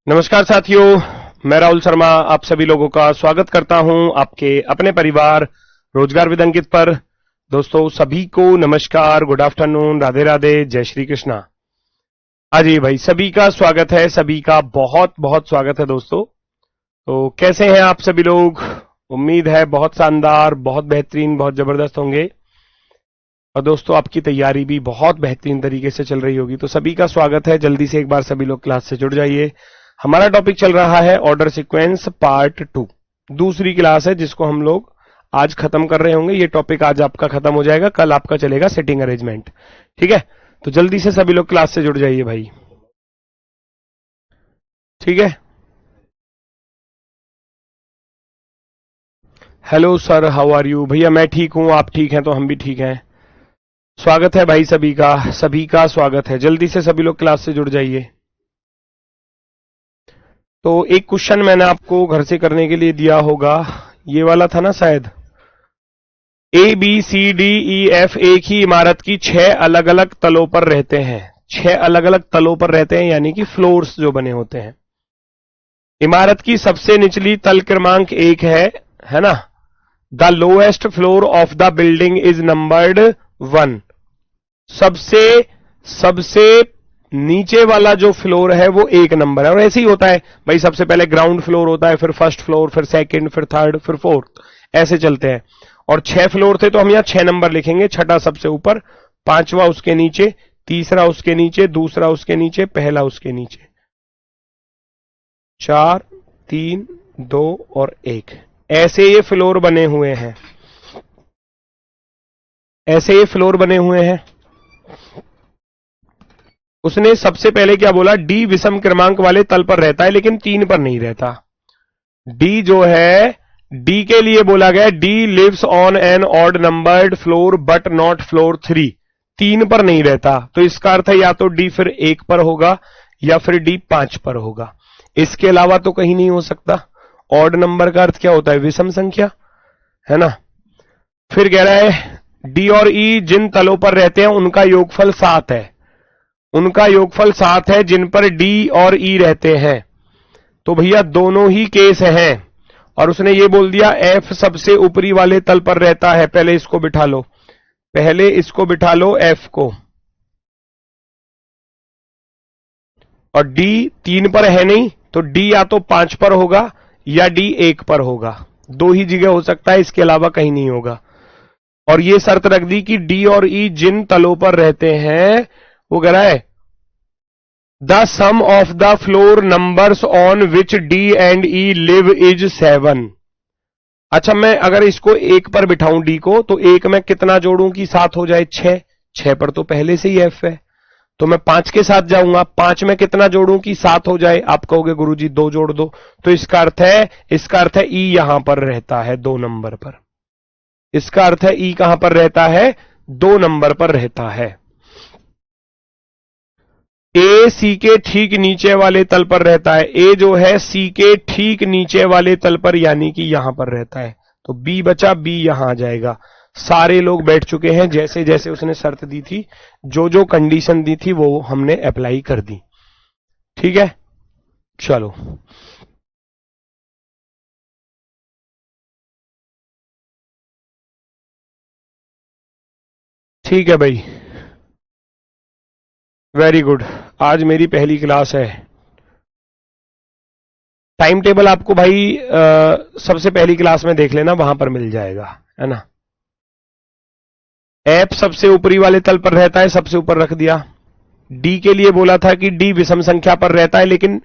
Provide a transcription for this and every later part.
नमस्कार साथियों, मैं राहुल शर्मा आप सभी लोगों का स्वागत करता हूं आपके अपने परिवार रोजगार विद अंकित पर। दोस्तों सभी को नमस्कार, गुड आफ्टरनून, राधे राधे, जय श्री कृष्णा। जी भाई, सभी का स्वागत है, सभी का बहुत बहुत स्वागत है दोस्तों। तो कैसे हैं आप सभी लोग? उम्मीद है बहुत शानदार, बहुत बेहतरीन, बहुत जबरदस्त होंगे। और दोस्तों आपकी तैयारी भी बहुत बेहतरीन तरीके से चल रही होगी। तो सभी का स्वागत है, जल्दी से एक बार सभी लोग क्लास से जुड़ जाइए। हमारा टॉपिक चल रहा है ऑर्डर सीक्वेंस पार्ट 2, दूसरी क्लास है जिसको हम लोग आज खत्म कर रहे होंगे। ये टॉपिक आज आपका खत्म हो जाएगा, कल आपका चलेगा सेटिंग अरेंजमेंट। ठीक है, तो जल्दी से सभी लोग क्लास से जुड़ जाइए भाई। ठीक है, hello sir, how are you? भैया मैं ठीक हूं, आप ठीक हैं तो हम भी ठीक हैं। स्वागत है भाई, सभी का स्वागत है। जल्दी से सभी लोग क्लास से जुड़ जाइए। तो एक क्वेश्चन मैंने आपको घर से करने के लिए दिया होगा, ये वाला था ना शायद। A B C D E F एक ही इमारत की 6 अलग अलग तलों पर रहते हैं। 6 अलग अलग तलों पर रहते हैं, यानी कि फ्लोर्स जो बने होते हैं। इमारत की सबसे निचली तल क्रमांक 1 है ना। The lowest floor of the building is numbered 1। सबसे नीचे वाला जो फ्लोर है वो 1 नंबर है। और ऐसे ही होता है भाई, सबसे पहले ग्राउंड फ्लोर होता है, फिर फर्स्ट फ्लोर, फिर सेकंड, फिर थर्ड, फिर फोर्थ, ऐसे चलते हैं। और 6 फ्लोर थे तो हम यहां 6 नंबर लिखेंगे। छठा सबसे ऊपर, पांचवा उसके नीचे, तीसरा उसके नीचे, दूसरा उसके नीचे, पहला उसके नीचे। 4, 3, 2 और 1, ऐसे ये फ्लोर बने हुए हैं। ऐसे ये फ्लोर बने हुए हैं। उसने सबसे पहले क्या बोला, डी विषम क्रमांक वाले तल पर रहता है लेकिन 3 पर नहीं रहता। डी जो है, डी के लिए बोला गया D lives on an odd numbered floor but not floor 3। 3 पर नहीं रहता, तो इसका अर्थ है या तो डी फिर 1 पर होगा या फिर डी 5 पर होगा। इसके अलावा तो कहीं नहीं हो सकता। ऑड नंबर का अर्थ क्या होता है? विषम संख्या, है ना। फिर कह रहा है डी और ई जिन तलों पर रहते हैं उनका योगफल 7 है। उनका योगफल 7 है जिन पर डी और ई रहते हैं। तो भैया दोनों ही केस हैं। और उसने ये बोल दिया एफ सबसे ऊपरी वाले तल पर रहता है। पहले इसको बिठा लो, पहले इसको बिठा लो एफ को। और डी 3 पर है नहीं, तो डी या तो 5 पर होगा या डी 1 पर होगा। 2 ही जगह हो सकता है, इसके अलावा कहीं नहीं होगा। और ये शर्त रख दी कि डी और ई जिन तलों पर रहते हैं, वो कह रहा है the sum of the floor numbers on which D and E live is 7। अच्छा, मैं अगर इसको 1 पर बिठाऊं डी को, तो 1 में कितना जोड़ूं कि 7 हो जाए? 6। 6 पर तो पहले से ही एफ है, तो मैं 5 के साथ जाऊंगा। 5 में कितना जोड़ूं कि 7 हो जाए? आप कहोगे गुरुजी 2 जोड़ दो। तो इसका अर्थ है ई यहां पर रहता है 2 नंबर पर। इसका अर्थ है ई कहां पर रहता है? 2 नंबर पर रहता है। ए सी के ठीक नीचे वाले तल पर रहता है। ए जो है सी के ठीक नीचे वाले तल पर, यानी कि यहां पर रहता है। तो बी बचा, बी यहां आ जाएगा। सारे लोग बैठ चुके हैं, जैसे जैसे उसने शर्त दी थी, जो जो कंडीशन दी थी वो हमने अप्लाई कर दी। ठीक है, चलो ठीक है भाई, वेरी गुड। आज मेरी पहली क्लास है। टाइम टेबल आपको भाई सबसे पहली क्लास में देख लेना, वहां पर मिल जाएगा, है ना। एफ सबसे ऊपरी वाले तल पर रहता है, सबसे ऊपर रख दिया। डी के लिए बोला था कि डी विषम संख्या पर रहता है लेकिन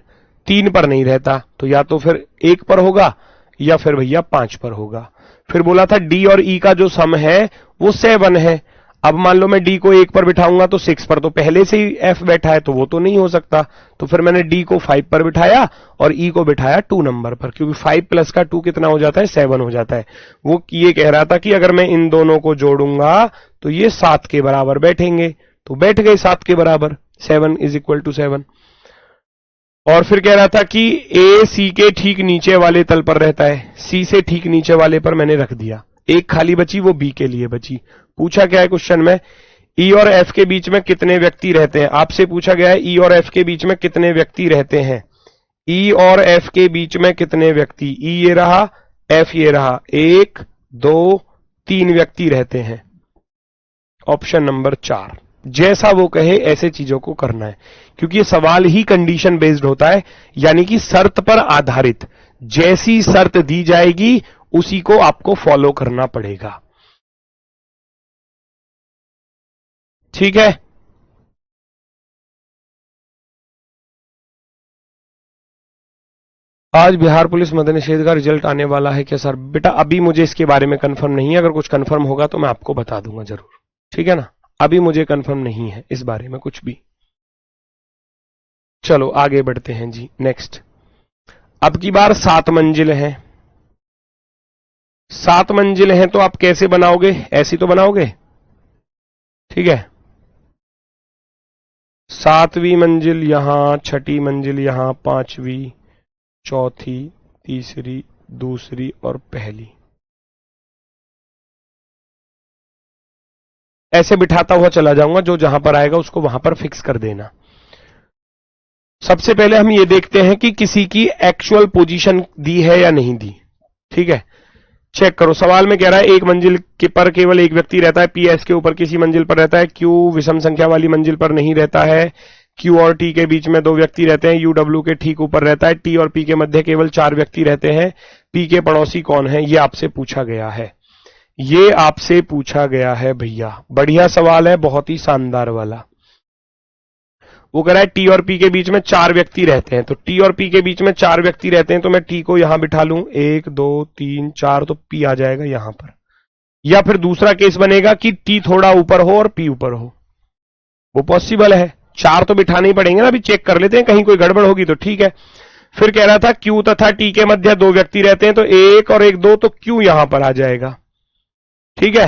3 पर नहीं रहता, तो या तो फिर 1 पर होगा या फिर भैया 5 पर होगा। फिर बोला था डी और ई का जो सम है वो 7 है। अब मान लो मैं डी को 1 पर बिठाऊंगा तो 6 पर तो पहले से ही एफ बैठा है, तो वो तो नहीं हो सकता। तो फिर मैंने डी को 5 पर बिठाया और ई को बिठाया 2 नंबर पर, क्योंकि 5 प्लस का 2 कितना हो जाता है? 7 हो जाता है। वो ये कह रहा था कि अगर मैं इन दोनों को जोड़ूंगा तो ये 7 के बराबर बैठेंगे, तो बैठ गए 7 के बराबर। 7 इज इक्वल टू 7। और फिर कह रहा था कि ए सी के ठीक नीचे वाले तल पर रहता है। सी से ठीक नीचे वाले पर मैंने रख दिया। एक खाली बची, वो बी के लिए बची। पूछा क्या है क्वेश्चन में? ई और एफ के बीच में कितने व्यक्ति रहते हैं? आपसे पूछा गया है ई और एफ के बीच में कितने व्यक्ति रहते हैं। ई और एफ के बीच में कितने व्यक्ति, ई ये रहा, एफ ये रहा, 1 2 3 व्यक्ति रहते हैं। Option number 4। जैसा वो कहे ऐसे चीजों को करना है, क्योंकि ये सवाल ही कंडीशन बेस्ड होता है, यानी कि शर्त पर आधारित। जैसी शर्त दी जाएगी उसी को आपको फॉलो करना पड़ेगा। ठीक है। आज बिहार पुलिस मद्यनिषेध का रिजल्ट आने वाला है क्या सर? बेटा अभी मुझे इसके बारे में कंफर्म नहीं है, अगर कुछ कंफर्म होगा तो मैं आपको बता दूंगा जरूर। ठीक है ना, अभी मुझे कंफर्म नहीं है इस बारे में कुछ भी। चलो आगे बढ़ते हैं जी। नेक्स्ट, अब की बार 7 मंजिल हैं। 7 मंजिल हैं तो आप कैसे बनाओगे? ऐसी तो बनाओगे। ठीक है, 7वीं मंजिल यहां, 6ठी मंजिल यहां, 5वीं, चौथी, तीसरी, दूसरी और पहली, ऐसे बिठाता हुआ चला जाऊंगा। जो जहां पर आएगा उसको वहां पर फिक्स कर देना। सबसे पहले हम ये देखते हैं कि किसी की एक्चुअल पोजीशन दी है या नहीं दी। ठीक है, चेक करो। सवाल में कह रहा है एक मंजिल के पर केवल एक व्यक्ति रहता है, पी एस के ऊपर किसी मंजिल पर रहता है, क्यू विषम संख्या वाली मंजिल पर नहीं रहता है, क्यू और टी के बीच में 2 व्यक्ति रहते हैं, यू डब्ल्यू के ठीक ऊपर रहता है, टी और पी के मध्य केवल 4 व्यक्ति रहते हैं, पी के पड़ोसी कौन है? ये आपसे पूछा गया है। ये आपसे पूछा गया है भैया। बढ़िया सवाल है, बहुत ही शानदार वाला। वो कह रहा है टी और पी के बीच में 4 व्यक्ति रहते हैं, तो टी और पी के बीच में 4 व्यक्ति रहते हैं, तो मैं टी को यहां बिठा लूं, 1 2 3 4, तो पी आ जाएगा यहां पर। या फिर दूसरा केस बनेगा कि टी थोड़ा ऊपर हो और पी ऊपर हो, वो पॉसिबल है। 4 तो बिठाने ही पड़ेंगे ना, अभी चेक कर लेते हैं, कहीं कोई गड़बड़ होगी तो ठीक है। फिर कह रहा था क्यू तथा टी के मध्य 2 व्यक्ति रहते हैं, तो 1 और 1 2, तो क्यू यहां पर आ जाएगा। ठीक है,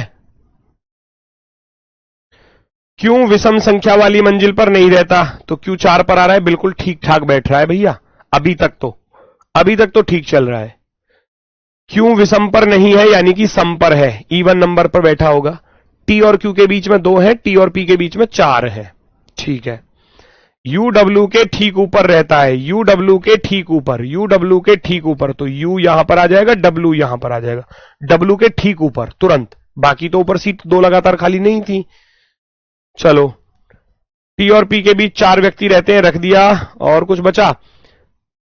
क्यों विषम संख्या वाली मंजिल पर नहीं रहता, तो क्यू 4 पर आ रहा है, बिल्कुल ठीक ठाक बैठ रहा है भैया। अभी तक तो ठीक चल रहा है। क्यों विषम पर नहीं है, यानी कि सम पर है, इवन नंबर पर बैठा होगा। टी और क्यू के बीच में 2 है, टी और पी के बीच में 4 है। ठीक है, यू डब्ल्यू के ठीक ऊपर रहता है, यू डब्ल्यू के ठीक ऊपर, यू डब्ल्यू के ठीक ऊपर, तो यू यहां पर आ जाएगा, डब्ल्यू यहां पर आ जाएगा, डब्ल्यू के ठीक ऊपर तुरंत। बाकी तो ऊपर सीट 2 लगातार खाली नहीं थी। चलो, टी और पी के बीच 4 व्यक्ति रहते हैं, रख दिया। और कुछ बचा?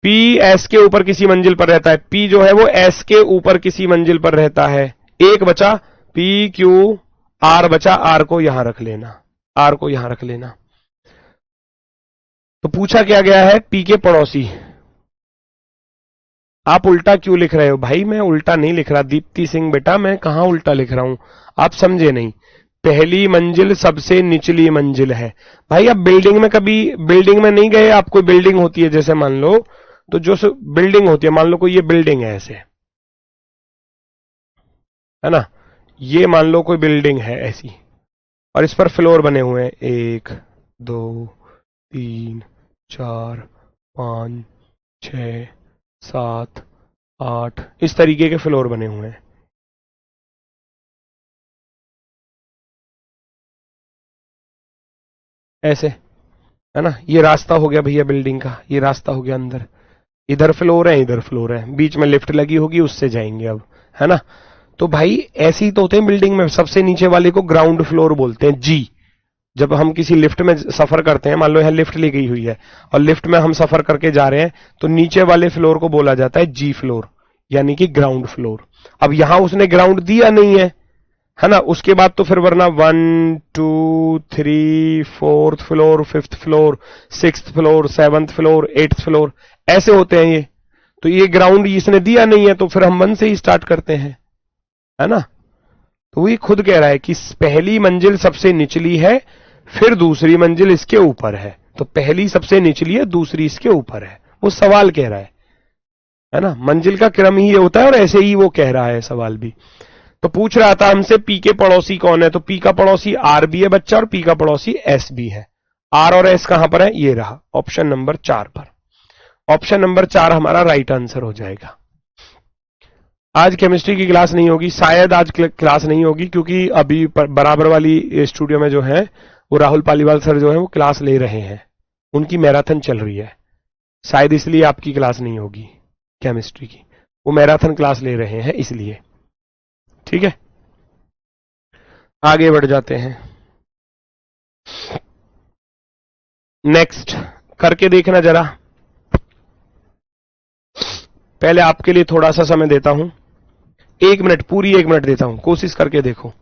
पी एस के ऊपर किसी मंजिल पर रहता है, पी जो है वो एस के ऊपर किसी मंजिल पर रहता है। एक बचा, पी क्यू आर बचा, आर को यहां रख लेना, आर को यहां रख लेना। तो पूछा क्या गया है? पी के पड़ोसी। आप उल्टा क्यों लिख रहे हो भाई? मैं उल्टा नहीं लिख रहा दीप्ति सिंह बेटा, मैं कहां उल्टा लिख रहा हूं, आप समझे नहीं। पहली मंजिल सबसे निचली मंजिल है भाई। अब बिल्डिंग में कभी बिल्डिंग में नहीं गए? आप कोई बिल्डिंग होती है, जैसे मान लो, तो जो बिल्डिंग होती है, मान लो कोई ये बिल्डिंग है ऐसे, है ना, ये मान लो कोई बिल्डिंग है ऐसी, और इस पर फ्लोर बने हुए हैं, 1 2 3 4 5 6 7 8, इस तरीके के फ्लोर बने हुए हैं। ऐसे, है ना, ये रास्ता हो गया भैया बिल्डिंग का, ये रास्ता हो गया अंदर, इधर फ्लोर है, इधर फ्लोर है, बीच में लिफ्ट लगी होगी, उससे जाएंगे अब, है ना। तो भाई ऐसे ही तो होते हैं बिल्डिंग में। सबसे नीचे वाले को ग्राउंड फ्लोर बोलते हैं, जी। जब हम किसी लिफ्ट में सफर करते हैं, मान लो यहां लिफ्ट ली गई हुई है और लिफ्ट में हम सफर करके जा रहे हैं, तो नीचे वाले फ्लोर को बोला जाता है जी फ्लोर, यानी कि ग्राउंड फ्लोर। अब यहां उसने ग्राउंड दिया नहीं है ना, उसके बाद तो फिर वरना 1 2 3 4th floor, 5th floor, 6th floor, 7th floor, 8th floor, ऐसे होते हैं ये। तो ये ग्राउंड इसने दिया नहीं है, तो फिर हम 1 से ही स्टार्ट करते हैं, है ना। तो ये खुद कह रहा है कि पहली मंजिल सबसे निचली है, फिर दूसरी मंजिल इसके ऊपर है, तो पहली सबसे निचली है, दूसरी इसके ऊपर है, वो सवाल कह रहा है ना। मंजिल का क्रम ही ये होता है, और ऐसे ही वो कह रहा है सवाल भी। तो पूछ रहा था हमसे पी के पड़ोसी कौन है, तो पी का पड़ोसी आर भी है बच्चा, और पी का पड़ोसी एस भी है। आर और एस कहां पर है? ये रहा, ऑप्शन नंबर 4 पर। ऑप्शन नंबर 4 हमारा राइट आंसर हो जाएगा। आज केमिस्ट्री की क्लास नहीं होगी, शायद आज क्लास नहीं होगी, क्योंकि अभी बराबर वाली स्टूडियो में जो है वो राहुल पालीवाल सर जो है वो क्लास ले रहे हैं, उनकी मैराथन चल रही है, शायद इसलिए आपकी क्लास नहीं होगी केमिस्ट्री की, वो मैराथन क्लास ले रहे हैं इसलिए। ठीक है, आगे बढ़ जाते हैं। नेक्स्ट करके देखना जरा। पहले आपके लिए थोड़ा सा समय देता हूं, 1 मिनट, पूरी 1 मिनट देता हूं, कोशिश करके देखो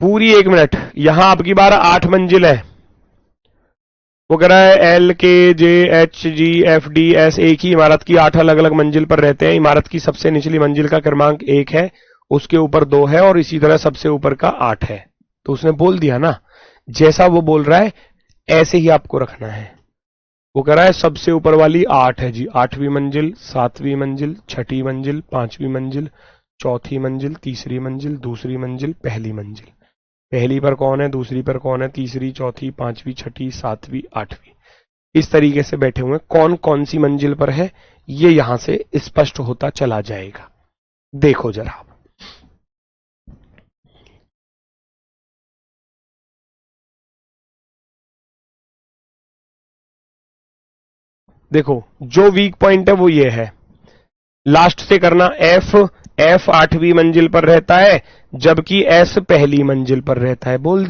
पूरी 1 मिनट। यहां आपकी बार 8 मंजिल है, वो कह रहा है एल के जे H G F D S, एक ही इमारत की 8 अलग अलग मंजिल पर रहते हैं। इमारत की सबसे निचली मंजिल का क्रमांक 1 है, उसके ऊपर 2 है और इसी तरह सबसे ऊपर का 8 है। तो उसने बोल दिया ना, जैसा वो बोल रहा है ऐसे ही आपको रखना है। वो कह रहा है सबसे ऊपर वाली 8 है जी, 8वीं मंजिल, 7वीं मंजिल, 6ठी मंजिल, 5वीं मंजिल, 4थी मंजिल, तीसरी मंजिल, दूसरी मंजिल, पहली मंजिल। पहली पर कौन है, दूसरी पर कौन है, तीसरी, चौथी, 5वीं, 6ठी, 7वीं, 8वीं, इस तरीके से बैठे हुए कौन कौन सी मंजिल पर है, ये यहां से स्पष्ट होता चला जाएगा। देखो जरा, देखो जो वीक पॉइंट है वो ये है, लास्ट से करना। एफ 8वीं मंजिल पर रहता है, जबकि एस पहली मंजिल पर रहता है। बोल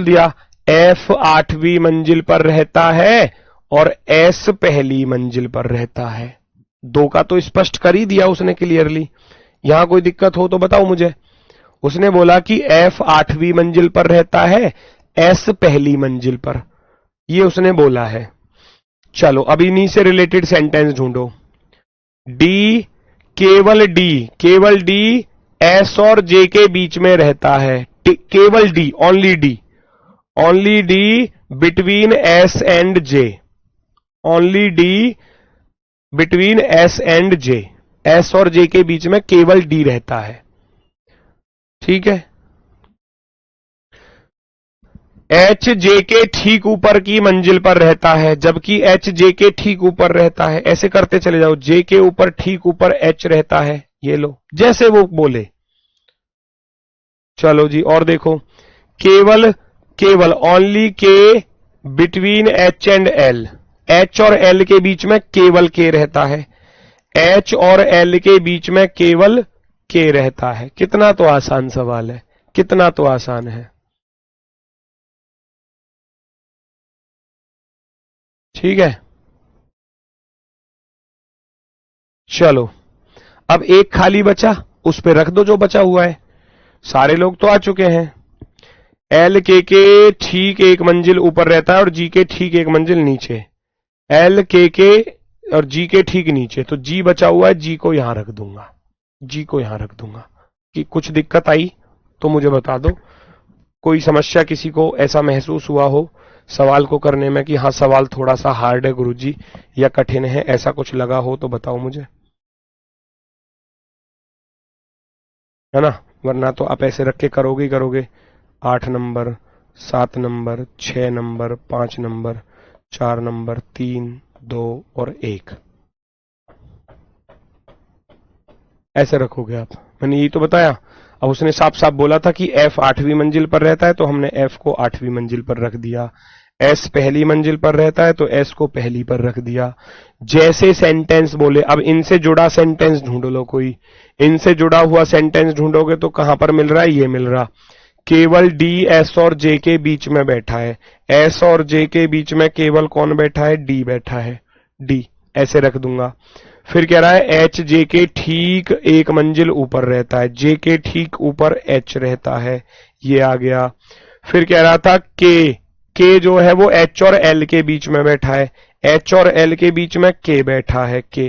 दिया एफ 8वीं मंजिल पर रहता है और एस पहली मंजिल पर रहता है। 2 का तो स्पष्ट कर ही दिया उसने क्लियरली। यहां कोई दिक्कत हो तो बताओ मुझे। उसने बोला कि एफ 8वीं मंजिल पर रहता है, एस पहली मंजिल पर, ये उसने बोला है। चलो अब इन्हीं से रिलेटेड सेंटेंस ढूंढो। डी, केवल डी एस और जे के बीच में रहता है। केवल D, only D between S and J, only D between S and J, S और जे के बीच में केवल डी रहता है। ठीक है, एच जे के ठीक ऊपर की मंजिल पर रहता है, जबकि एच जे के ठीक ऊपर रहता है। ऐसे करते चले जाओ, जे के ऊपर ठीक ऊपर एच रहता है, ये लो जैसे वो बोले। चलो जी, और देखो, केवल ओनली के between H and L, H और एल के बीच में केवल के रहता है, एच और एल के बीच में केवल के रहता है। कितना तो आसान सवाल है, कितना तो आसान है। ठीक है, चलो अब एक खाली बचा, उस पे रख दो जो बचा हुआ है। सारे लोग तो आ चुके हैं। एल के ठीक 1 मंजिल ऊपर रहता है और जी के ठीक 1 मंजिल नीचे। एल के और जी के ठीक नीचे, तो जी बचा हुआ है, जी को यहां रख दूंगा, कि कुछ दिक्कत आई तो मुझे बता दो। कोई समस्या किसी को ऐसा महसूस हुआ हो सवाल को करने में कि हाँ सवाल थोड़ा सा हार्ड है गुरुजी या कठिन है, ऐसा कुछ लगा हो तो बताओ मुझे, है ना। वरना तो आप ऐसे रख के करोगे 8 number, 7 number, 6 number, 5 number, 4 number, 3, 2 और 1, ऐसे रखोगे आप। मैंने यही तो बताया। अब उसने साफ साफ बोला था कि एफ 8वीं मंजिल पर रहता है, तो हमने एफ को 8वीं मंजिल पर रख दिया। एस पहली मंजिल पर रहता है तो एस को पहली पर रख दिया। जैसे सेंटेंस बोले, अब इनसे जुड़ा सेंटेंस ढूंढ लो कोई। इनसे जुड़ा हुआ सेंटेंस ढूंढोगे तो कहां पर मिल रहा है, ये मिल रहा। केवल डी एस और जे के बीच में बैठा है, एस और जे के बीच में केवल कौन बैठा है, डी बैठा है, डी, ऐसे रख दूंगा। फिर कह रहा है एच जे के ठीक 1 मंजिल ऊपर रहता है, जे के ठीक ऊपर एच रहता है, ये आ गया। फिर कह रहा था के जो है वो एच और एल के बीच में बैठा है, एच और एल के बीच में के बैठा है, के,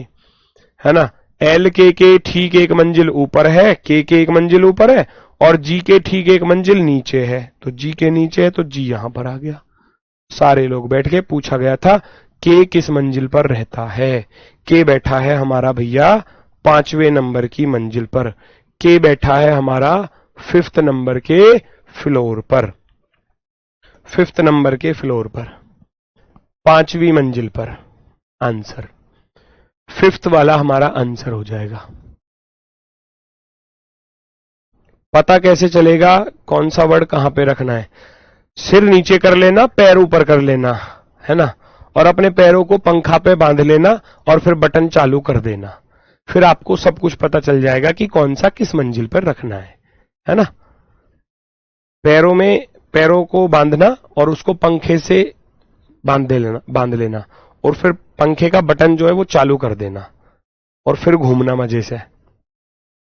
है ना। एल के ठीक 1 मंजिल ऊपर है, के 1 मंजिल ऊपर है और जी के ठीक 1 मंजिल नीचे है, तो जी के नीचे है तो जी यहां पर आ गया। सारे लोग बैठ के पूछा गया था के किस मंजिल पर रहता है। के बैठा है हमारा भैया 5वें नंबर की मंजिल पर, के बैठा है हमारा 5th नंबर के फ्लोर पर, 5th नंबर के फ्लोर पर, 5वीं मंजिल पर। आंसर 5th वाला हमारा आंसर हो जाएगा। पता कैसे चलेगा कौन सा वर्ड कहां पे रखना है? सिर नीचे कर लेना, पैर ऊपर कर लेना, है ना, और अपने पैरों को पंखा पे बांध लेना और फिर बटन चालू कर देना। फिर आपको सब कुछ पता चल जाएगा कि कौन सा किस मंजिल पर रखना है ना। पैरों को बांधना और उसको पंखे से बांध लेना और फिर पंखे का बटन जो है वो चालू कर देना और फिर घूमना मजे से,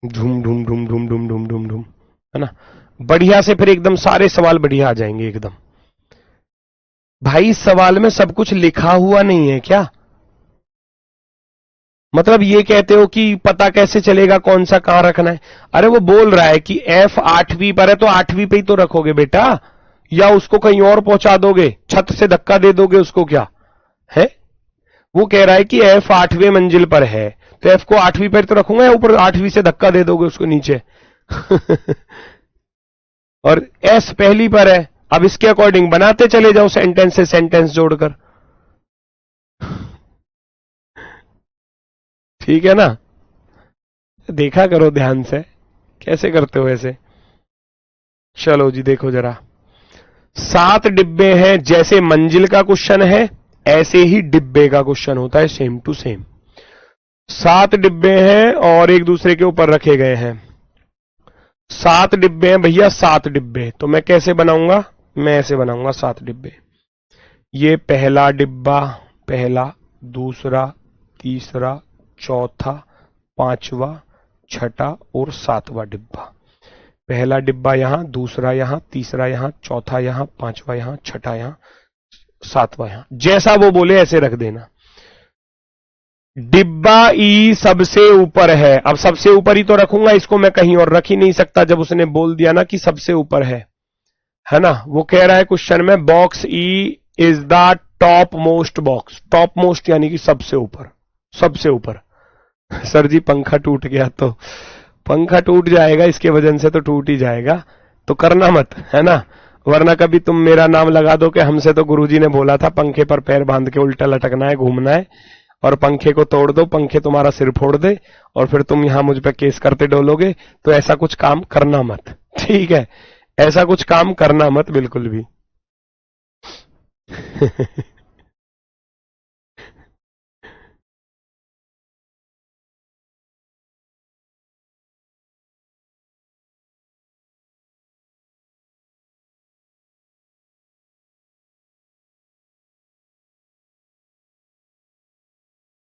धूम धूम धूम धूम धूम धूम धूम धूम, है ना। बढ़िया से फिर एकदम सारे सवाल बढ़िया आ जाएंगे एकदम। भाई सवाल में सब कुछ लिखा हुआ नहीं है क्या? मतलब ये कहते हो कि पता कैसे चलेगा कौन सा कहां रखना है? अरे वो बोल रहा है कि F 8वीं पर है तो 8वीं पे ही तो रखोगे बेटा, या उसको कहीं और पहुंचा दोगे, छत से धक्का दे दोगे उसको, क्या है? वो कह रहा है कि F 8वें मंजिल पर है तो F को 8वीं पर तो रखूंगा, या ऊपर 8वीं से धक्का दे दोगे उसको नीचे और S पहली पर है। अब इसके अकॉर्डिंग बनाते चले जाओ सेंटेंस से सेंटेंस जोड़कर, ठीक है ना। देखा करो ध्यान से कैसे करते हो ऐसे। चलो जी देखो जरा, 7 डिब्बे हैं, जैसे मंजिल का क्वेश्चन है ऐसे ही डिब्बे का क्वेश्चन होता है, सेम टू सेम। 7 डिब्बे हैं और एक दूसरे के ऊपर रखे गए हैं। 7 डिब्बे हैं भैया, 7 डिब्बे। तो मैं कैसे बनाऊंगा? मैं ऐसे बनाऊंगा 7 डिब्बे। ये पहला डिब्बा, पहला, दूसरा, तीसरा, चौथा, पांचवा, छठा और 7वां डिब्बा। पहला डिब्बा यहां, दूसरा यहां, तीसरा यहां, चौथा यहां, पांचवा यहां, छठा यहां, 7वां यहां। जैसा वो बोले ऐसे रख देना। डिब्बा ई सबसे ऊपर है। अब सबसे ऊपर ही तो रखूंगा, इसको मैं कहीं और रख ही नहीं सकता जब उसने बोल दिया ना कि सबसे ऊपर है ना। वो कह रहा है क्वेश्चन में box E is the top most box. Top most यानी कि सबसे ऊपर, सबसे ऊपर। सर जी पंखा टूट गया, तो पंखा टूट जाएगा, इसके वजन से तो टूट ही जाएगा, तो करना मत, है ना। वरना कभी तुम मेरा नाम लगा दो कि हमसे तो गुरुजी ने बोला था पंखे पर पैर बांध के उल्टा लटकना है, घूमना है, और पंखे को तोड़ दो, पंखे तुम्हारा सिर फोड़ दे और फिर तुम यहां मुझ पे केस करते डोलोगे। तो ऐसा कुछ काम करना मत, ठीक है। ऐसा कुछ काम करना मत बिल्कुल भी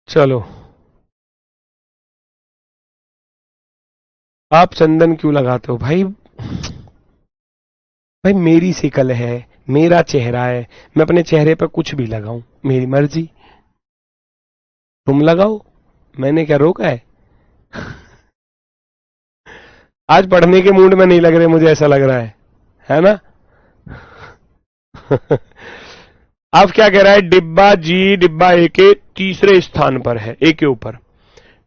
चलो, आप चंदन क्यों लगाते हो भाई? भाई मेरी शिकल है, मेरा चेहरा है, मैं अपने चेहरे पर कुछ भी लगाऊं, मेरी मर्जी। तुम लगाओ, मैंने क्या रोका है? आज पढ़ने के मूड में नहीं लग रहे, मुझे ऐसा लग रहा है ना। अब क्या कह रहा है? डिब्बा जी डिब्बा ए के तीसरे स्थान पर है, ए के ऊपर।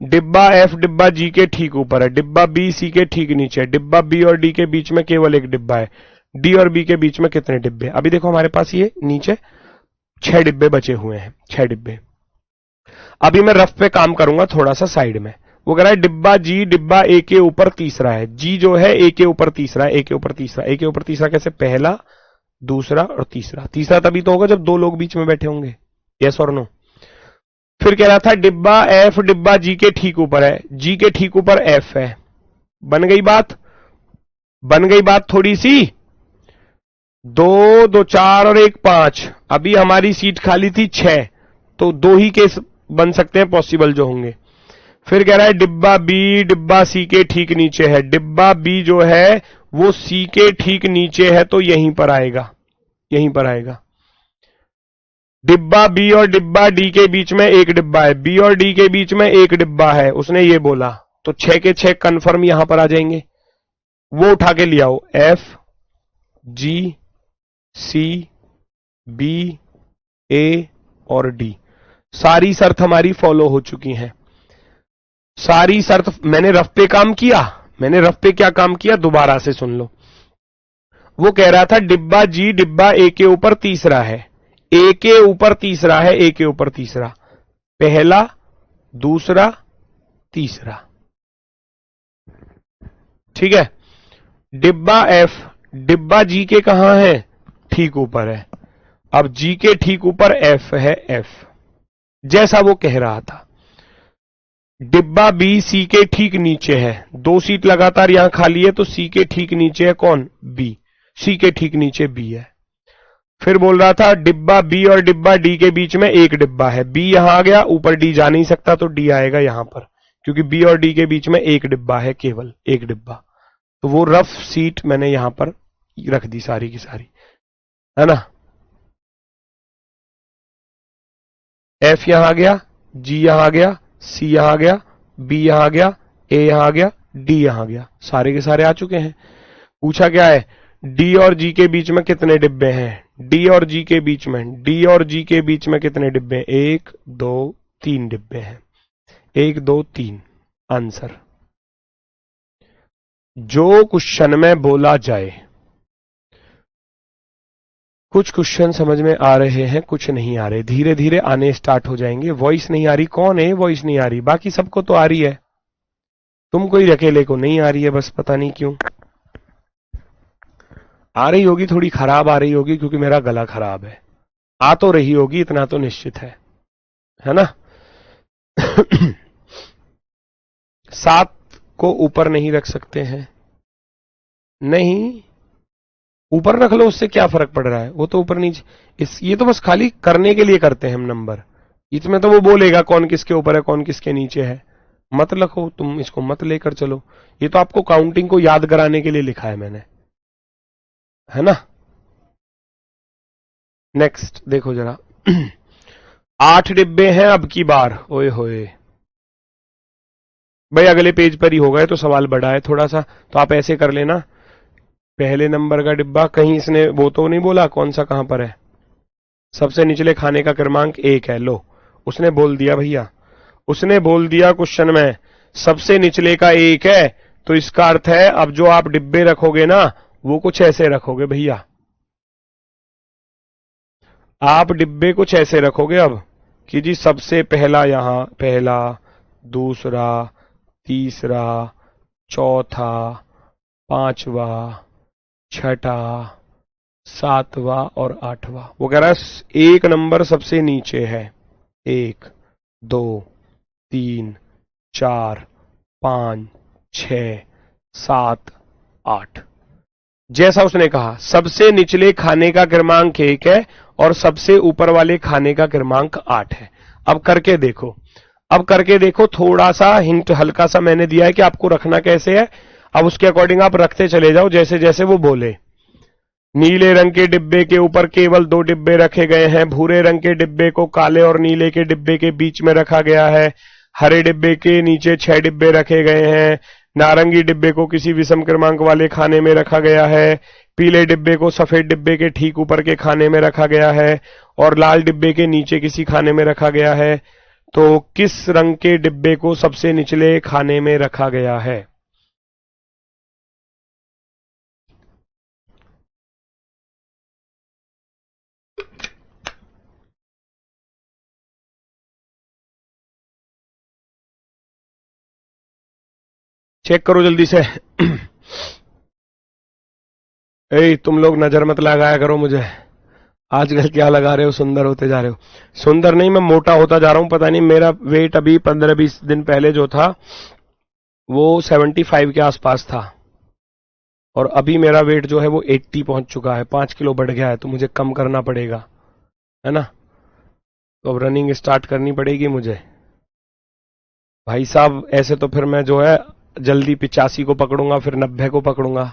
डिब्बा एफ डिब्बा जी के ठीक ऊपर है। डिब्बा बी सी के ठीक नीचे है। डिब्बा बी और डी के बीच में केवल एक डिब्बा है। डी और बी के बीच में कितने डिब्बे? अभी देखो हमारे पास ये नीचे 6 डिब्बे बचे हुए हैं, 6 डिब्बे। अभी मैं रफ पे काम करूंगा थोड़ा सा साइड में। वो कह रहा है डिब्बा जी डिब्बा ए के ऊपर तीसरा है। जी जो है ए के ऊपर तीसरा है, ए के ऊपर तीसरा, ए के ऊपर तीसरा कैसे? पहला, दूसरा और तीसरा। तीसरा तभी तो होगा जब 2 लोग बीच में बैठे होंगे, यस और नो। फिर कह रहा था डिब्बा एफ डिब्बा जी के ठीक ऊपर है। जी के ठीक ऊपर एफ है। बन गई बात? बन गई बात थोड़ी सी। 2 2 4 और 1 5। अभी हमारी सीट खाली थी 6, तो 2 ही केस बन सकते हैं पॉसिबल जो होंगे। फिर कह रहा है डिब्बा बी डिब्बा सी के ठीक नीचे है। डिब्बा बी जो है वो सी के ठीक नीचे है, तो यहीं पर आएगा, यहीं पर आएगा। डिब्बा बी और डिब्बा डी के बीच में एक डिब्बा है। बी और डी के बीच में एक डिब्बा है, उसने ये बोला, तो 6 के 6 कंफर्म यहां पर आ जाएंगे। वो उठा के ले आओ, एफ जी सी बी ए और डी। सारी शर्त हमारी फॉलो हो चुकी हैं। सारी शर्त मैंने रफ पे काम किया। मैंने रफ पे क्या काम किया दोबारा से सुन लो। वो कह रहा था डिब्बा जी डिब्बा ए के ऊपर तीसरा है। ए के ऊपर तीसरा है, ए के ऊपर तीसरा, पहला, दूसरा, तीसरा, ठीक है। डिब्बा एफ डिब्बा जी के कहां है? ठीक ऊपर है। अब जी के ठीक ऊपर एफ है, एफ जैसा वो कह रहा था। डिब्बा बी सी के ठीक नीचे है, 2 सीट लगातार यहां खाली है, तो सी के ठीक नीचे है कौन, बी। सी के ठीक नीचे बी है। फिर बोल रहा था डिब्बा बी और डिब्बा डी के बीच में एक डिब्बा है, बी यहां आ गया, ऊपर डी जा नहीं सकता तो डी आएगा यहां पर, क्योंकि बी और डी के बीच में एक डिब्बा है, केवल एक डिब्बा। तो वो रफ सीट मैंने यहां पर रख दी सारी की सारी, है ना। एफ यहां आ गया, जी यहां आ गया, सी यहां आ गया, बी यहां आ गया, ए यहां आ गया, डी यहां आ गया, सारे के सारे आ चुके हैं। पूछा क्या है, डी और जी के बीच में कितने डिब्बे हैं, डी और जी के बीच में, डी और जी के बीच में कितने डिब्बे हैं, 1 2 3 डिब्बे हैं, 1 2 3 आंसर। जो क्वेश्चन में बोला जाए, कुछ क्वेश्चन समझ में आ रहे हैं, कुछ नहीं आ रहे, धीरे धीरे आने स्टार्ट हो जाएंगे। वॉइस नहीं आ रही, कौन है वॉइस नहीं आ रही, बाकी सबको तो आ रही है, तुमको ही अकेले को नहीं आ रही है, बस पता नहीं क्यों। आ रही होगी, थोड़ी खराब आ रही होगी, क्योंकि मेरा गला खराब है। आ तो रही होगी, इतना तो निश्चित है ना। 7 को ऊपर नहीं रख सकते हैं, नहीं ऊपर रख लो, उससे क्या फर्क पड़ रहा है, वो तो ऊपर नीचे, ये तो बस खाली करने के लिए करते हैं हम नंबर। इसमें तो वो बोलेगा कौन किसके ऊपर है कौन किसके नीचे है, मत लिखो तुम, इसको मत लेकर चलो, ये तो आपको काउंटिंग को याद कराने के लिए लिखा है मैंने, है ना। नेक्स्ट देखो जरा। 8 डिब्बे हैं अब की बार, ओए होए भाई, अगले पेज पर ही होगा, तो सवाल बड़ा है थोड़ा सा, तो आप ऐसे कर लेना। पहले नंबर का डिब्बा, कहीं इसने वो तो नहीं बोला कौन सा कहां पर है, सबसे निचले खाने का क्रमांक 1 है, लो उसने बोल दिया भैया, उसने बोल दिया क्वेश्चन में सबसे निचले का 1 है, तो इसका अर्थ है अब जो आप डिब्बे रखोगे ना, वो कुछ ऐसे रखोगे भैया, आप डिब्बे कुछ ऐसे रखोगे अब कि जी सबसे पहला यहां, पहला, दूसरा, तीसरा, चौथा, पांचवा, छठा, 7वां और 8वां। वो कह रहा है 1 नंबर सबसे नीचे है, 1 2 3 4 5 6 7 8, जैसा उसने कहा सबसे निचले खाने का क्रमांक 1 है और सबसे ऊपर वाले खाने का क्रमांक 8 है। अब करके देखो, अब करके देखो, थोड़ा सा हिंट हल्का सा मैंने दिया है कि आपको रखना कैसे है, अब उसके अकॉर्डिंग आप रखते चले जाओ जैसे जैसे वो बोले। नीले रंग के डिब्बे के ऊपर केवल 2 डिब्बे रखे गए हैं, भूरे रंग के डिब्बे को काले और नीले के डिब्बे के बीच में रखा गया है, हरे डिब्बे के नीचे 6 डिब्बे रखे गए हैं, नारंगी डिब्बे को किसी विषम क्रमांक वाले खाने में रखा गया है, पीले डिब्बे को सफेद डिब्बे के ठीक ऊपर के खाने में रखा गया है, और लाल डिब्बे के नीचे किसी खाने में रखा गया है। तो किस रंग के डिब्बे को सबसे निचले खाने में रखा गया है? चेक करो जल्दी से। ए तुम लोग नजर मत लगाया करो मुझे, आजकल क्या लगा रहे हो, सुंदर होते जा रहे हो। सुंदर नहीं, मैं मोटा होता जा रहा हूं, पता नहीं मेरा वेट अभी 15-20 दिन पहले जो था वो 75 के आसपास था, और अभी मेरा वेट जो है वो 80 पहुंच चुका है, 5 किलो बढ़ गया है, तो मुझे कम करना पड़ेगा, है ना। तो अब रनिंग स्टार्ट करनी पड़ेगी मुझे भाई साहब, ऐसे तो फिर मैं जो है जल्दी 85 को पकड़ूंगा, फिर 90 को पकड़ूंगा,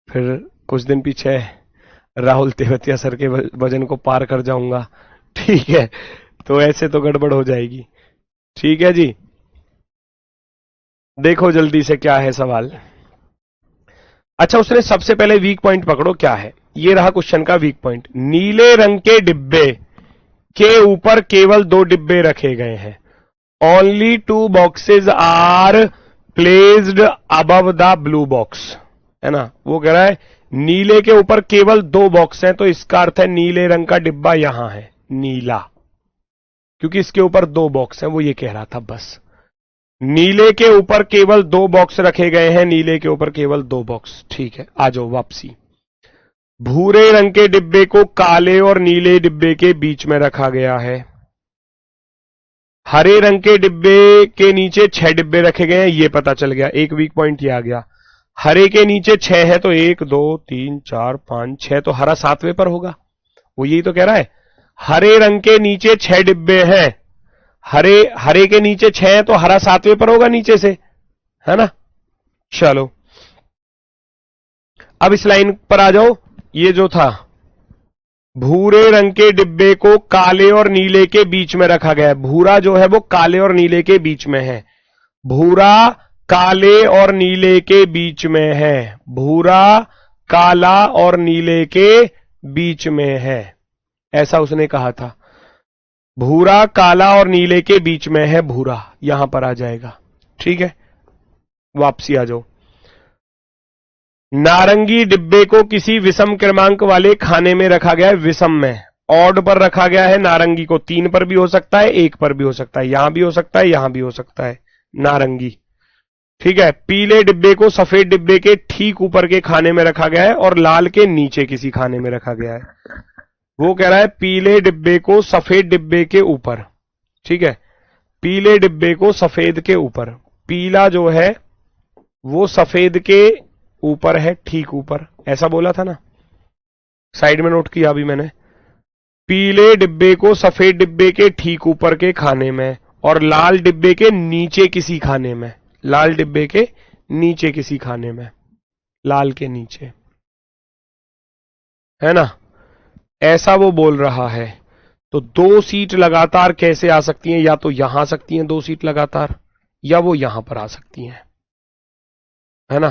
फिर कुछ दिन पीछे राहुल तेवतिया सर के वजन को पार कर जाऊंगा, ठीक है। तो ऐसे तो गड़बड़ हो जाएगी, ठीक है जी। देखो जल्दी से क्या है सवाल। अच्छा, उसने सबसे पहले वीक पॉइंट पकड़ो, क्या है ये रहा क्वेश्चन का वीक पॉइंट। नीले रंग के डिब्बे के ऊपर केवल 2 डिब्बे रखे गए हैं, only 2 boxes are placed above the blue box, है ना। वो कह रहा है नीले के ऊपर केवल 2 बॉक्स हैं, तो इसका अर्थ है नीले रंग का डिब्बा यहां है, नीला, क्योंकि इसके ऊपर 2 बॉक्स हैं, वो ये कह रहा था बस। नीले के ऊपर केवल 2 बॉक्स रखे गए हैं, नीले के ऊपर केवल 2 बॉक्स, ठीक है। आ जाओ वापसी। भूरे रंग के डिब्बे को काले और नीले डिब्बे के बीच में रखा गया है। हरे रंग के डिब्बे के नीचे 6 डिब्बे रखे गए हैं, ये पता चल गया, एक वीक पॉइंट ये आ गया। हरे के नीचे 6 है तो 1 2 3 4 5 6, तो हरा 7वें पर होगा। वो यही तो कह रहा है, हरे रंग के नीचे 6 डिब्बे हैं, हरे के नीचे 6 है तो हरा 7वें पर होगा नीचे से, है ना। चलो अब इस लाइन पर आ जाओ। ये जो था, भूरे रंग के डिब्बे को काले और नीले के बीच में रखा गया है। भूरा जो है वो काले और नीले के बीच में है। भूरा काले और नीले के बीच में है। भूरा काला और नीले के बीच में है, ऐसा उसने कहा था। भूरा काला और नीले के बीच में है, भूरा यहां पर आ जाएगा। ठीक है, वापसी आ जाओ। नारंगी डिब्बे को किसी विषम क्रमांक वाले खाने में रखा गया है। विषम में, ऑड पर रखा गया है नारंगी को। 3 पर भी हो सकता है, 1 पर भी हो सकता है, यहां भी हो सकता है, यहां भी हो सकता है नारंगी। ठीक है, पीले डिब्बे को सफेद डिब्बे के ठीक ऊपर के खाने में रखा गया है और लाल के नीचे किसी खाने में रखा गया है। वो कह रहा है पीले डिब्बे को सफेद डिब्बे के ऊपर। ठीक है, पीले डिब्बे को सफेद के ऊपर। पीला जो है वो सफेद के ऊपर है, ठीक ऊपर, ऐसा बोला था ना, साइड में नोट किया अभी मैंने। पीले डिब्बे को सफेद डिब्बे के ठीक ऊपर के खाने में और लाल डिब्बे के नीचे किसी खाने में। लाल डिब्बे के नीचे किसी खाने में, लाल के नीचे, है ना, ऐसा वो बोल रहा है। तो 2 सीट लगातार कैसे आ सकती हैं? या तो यहां आ सकती हैं 2 सीट लगातार, या वो यहां पर आ सकती हैं, है ना।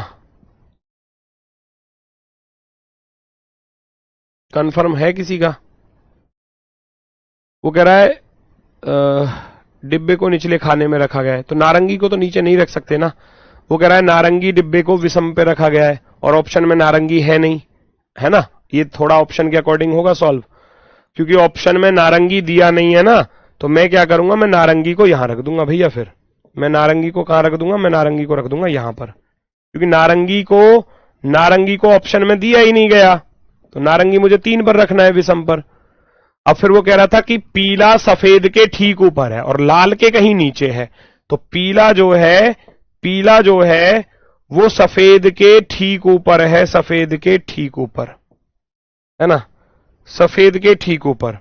कंफर्म है किसी का? वो कह रहा है डिब्बे को निचले खाने में रखा गया है, तो नारंगी को तो नीचे नहीं रख सकते ना। वो कह रहा है नारंगी डिब्बे को विषम पे रखा गया है और ऑप्शन में नारंगी है नहीं, है ना। ये थोड़ा ऑप्शन के अकॉर्डिंग होगा सॉल्व, क्योंकि ऑप्शन में नारंगी दिया नहीं है ना। तो मैं क्या करूंगा, मैं नारंगी को यहां रख दूंगा भैया। फिर मैं नारंगी को कहां रख दूंगा? मैं नारंगी को रख दूंगा यहां पर, क्योंकि नारंगी को ऑप्शन में दिया ही नहीं गया, तो नारंगी मुझे 3 पर रखना है, विषम पर। अब फिर वो कह रहा था कि पीला सफेद के ठीक ऊपर है और लाल के कहीं नीचे है। तो पीला जो है वो सफेद के ठीक ऊपर है, सफेद के ठीक ऊपर, है ना, सफेद के ठीक ऊपर,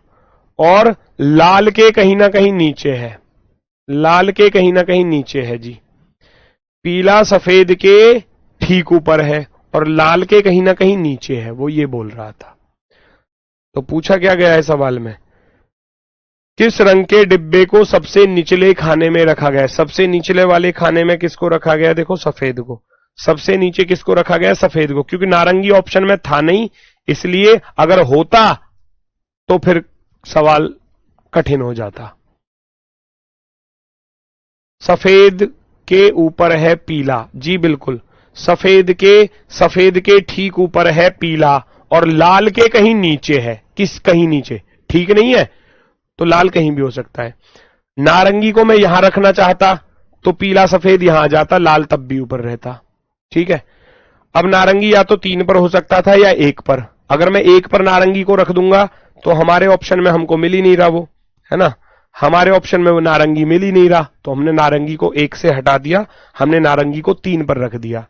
और लाल के कहीं ना कहीं नीचे है। लाल के कहीं ना कहीं नीचे है जी। पीला सफेद के ठीक ऊपर है और लाल के कहीं ना कहीं नीचे है, वो ये बोल रहा था। तो पूछा क्या गया है सवाल में, किस रंग के डिब्बे को सबसे निचले खाने में रखा गया है? सबसे निचले वाले खाने में किसको रखा गया है? देखो, सफेद को। सबसे नीचे किसको रखा गया है? सफेद को, क्योंकि नारंगी ऑप्शन में था नहीं, इसलिए अगर होता तो फिर सवाल कठिन हो जाता। सफेद के ऊपर है पीला, जी बिल्कुल, सफेद के ठीक ऊपर है पीला और लाल के कहीं नीचे है। किस कहीं नीचे? ठीक नहीं है, तो लाल कहीं भी हो सकता है। नारंगी को मैं यहां रखना चाहता तो पीला सफेद यहां आ जाता, लाल तब भी ऊपर रहता। ठीक है, अब नारंगी या तो 3 पर हो सकता था या 1 पर। अगर मैं 1 पर नारंगी को रख दूंगा तो हमारे ऑप्शन में हमको मिल ही नहीं रहा वो, है ना, हमारे ऑप्शन में वो नारंगी मिल ही नहीं रहा, तो हमने नारंगी को 1 से हटा दिया, हमने नारंगी को 3 पर रख दिया।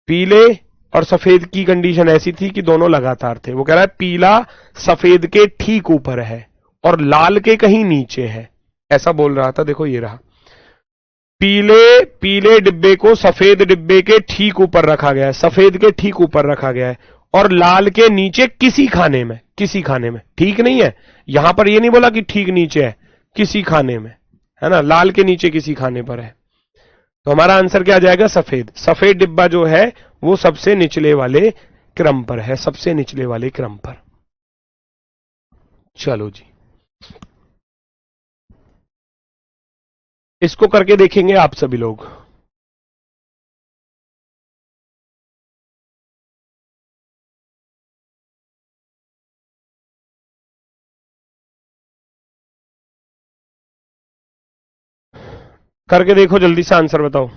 पीले और सफेद की कंडीशन ऐसी थी कि दोनों लगातार थे। वो कह रहा है पीला सफेद के ठीक ऊपर है और लाल के कहीं नीचे है, ऐसा बोल रहा था। देखो ये रहा, पीले डिब्बे को सफेद डिब्बे के ठीक ऊपर रखा गया है, सफेद के ठीक ऊपर रखा गया है, और लाल के नीचे किसी खाने में, किसी खाने में, ठीक नहीं है, यहां पर ये नहीं बोला कि ठीक नीचे है, किसी खाने में, है ना, लाल के नीचे किसी खाने पर है। तो हमारा आंसर क्या आ जाएगा? सफेद। सफेद डिब्बा जो है वो सबसे निचले वाले क्रम पर है, सबसे निचले वाले क्रम पर। चलो जी, इसको करके देखेंगे आप सभी लोग। करके देखो, जल्दी से आंसर बताओ।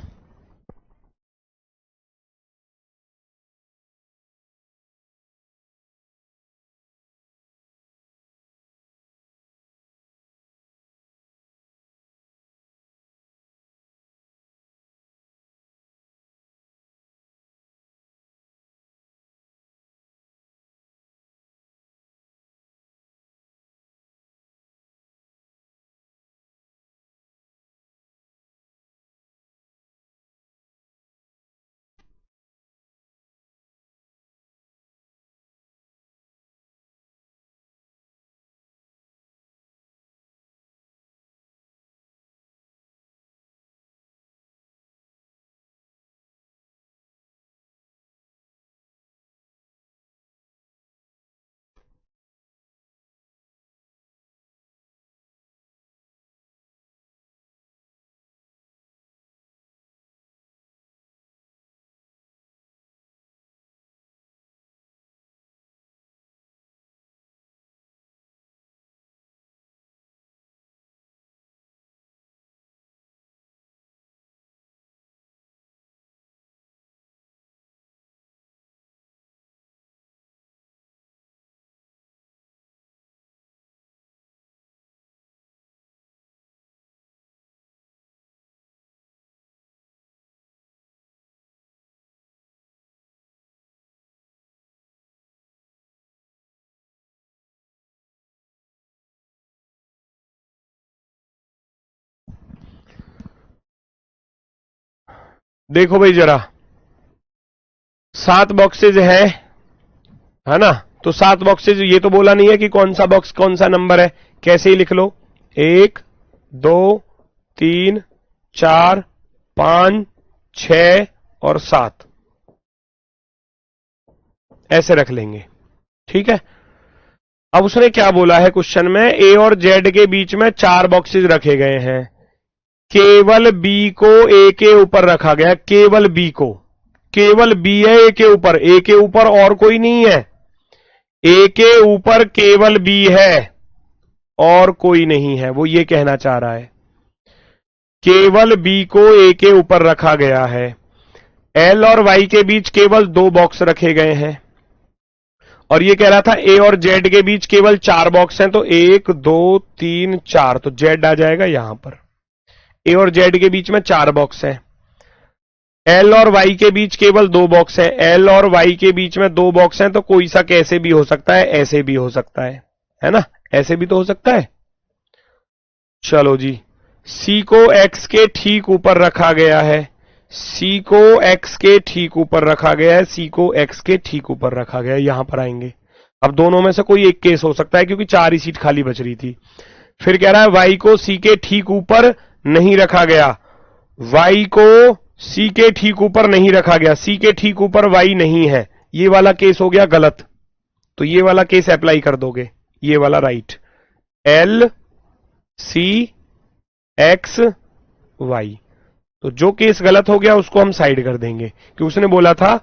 देखो भाई जरा 7 बॉक्सेज है ना, तो 7 बॉक्सेज, ये तो बोला नहीं है कि कौन सा बॉक्स कौन सा नंबर है, कैसे ही लिख लो 1 2 3 4 5 6 और 7 ऐसे रख लेंगे, ठीक है। अब उसने क्या बोला है क्वेश्चन में, ए और जेड के बीच में 4 बॉक्सेज रखे गए हैं, केवल बी को ए के ऊपर रखा गया, केवल बी को, केवल बी है ए के ऊपर, ए के ऊपर और कोई नहीं है, ए के ऊपर केवल बी है और कोई नहीं है, वो ये कहना चाह रहा है, केवल बी को ए के ऊपर रखा गया है। एल और वाई के बीच केवल 2 बॉक्स रखे गए हैं, और ये कह रहा था ए और जेड के बीच केवल 4 बॉक्स हैं, तो 1 2 3 4, तो जेड आ जाएगा यहां पर। ए और जेड के बीच में 4 बॉक्स हैं, एल और वाई के बीच केवल 2 बॉक्स हैं, एल और वाई के बीच में 2 बॉक्स हैं, तो कोई सा कैसे भी हो सकता है, ऐसे भी हो सकता है ना, ऐसे भी तो हो सकता है। चलो जी, सी को एक्स के ठीक ऊपर रखा गया है, सी को एक्स के ठीक ऊपर रखा गया है, सी को एक्स के ठीक ऊपर रखा गया है, यहां पर आएंगे। अब दोनों में से कोई एक केस हो सकता है क्योंकि 4 ही सीट खाली बच रही थी। फिर कह रहा है वाई को सी के ठीक ऊपर नहीं रखा गया, वाई को सी के ठीक ऊपर नहीं रखा गया, सी के ठीक ऊपर वाई नहीं है, ये वाला केस हो गया गलत, तो ये वाला केस अप्लाई कर दोगे, ये वाला right, L C X Y. तो जो केस गलत हो गया उसको हम साइड कर देंगे, कि उसने बोला था